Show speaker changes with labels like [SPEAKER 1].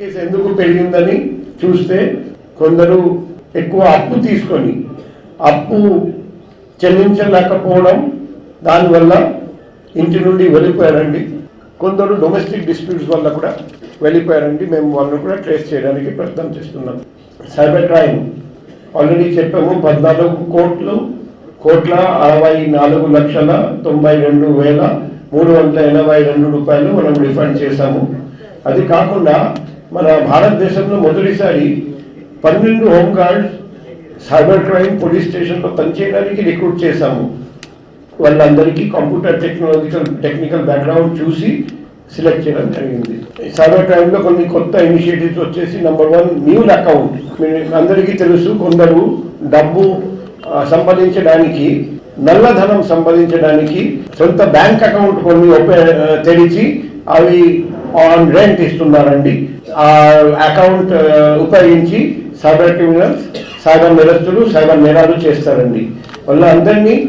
[SPEAKER 1] Case ఎందుకు పెరిగిందని చూస్తే కొందరు ఎక్కువ అప్పు తీసుకొని అప్పు చెల్లించలేకపోవడం, దానివల్ల ఇంటి నుండి వెళ్ళిపోయారండి. కొందరు డొమెస్టిక్ డిస్ప్యూట్స్ వల్ల కూడా వెళ్ళిపోయారండి. మేము వాళ్ళని కూడా ట్రేస్ చేయడానికి ప్రయత్నం చేస్తున్నాం. సైబర్ క్రైమ్ ఆల్రెడీ చెప్పాము, 14,64,92,382 రూపాయలు మనం రిఫండ్ చేశాము. అది కాకుండా మన భారతదేశంలో మొదటిసారి 12 హోంగార్డ్స్ సైబర్ క్రైమ్ పోలీస్ స్టేషన్లో పనిచేయడానికి రిక్రూట్ చేశాము. వాళ్ళందరికీ కంప్యూటర్ టెక్నికల్ బ్యాక్గ్రౌండ్ చూసి సెలెక్ట్ చేయడం జరిగింది. సైబర్ క్రైమ్లో కొన్ని కొత్త ఇనిషియేటివ్స్ వచ్చేసి, నెంబర్ 1 మ్యూల్ అకౌంట్. అందరికీ తెలుసు, కొందరు డబ్బు సంపాదించడానికి, నల్లధనం సంపాదించడానికి సొంత బ్యాంక్ అకౌంట్ కొన్ని తెరిచి అవి ఆన్ రెంట్ ఇస్తున్నారండి. ఆ అకౌంట్ ఉపయోగించి సైబర్ క్రిమినల్స్, సైబర్ నేరస్తులు సైబర్ నేరాలు చేస్తారండి. వాళ్ళందరినీ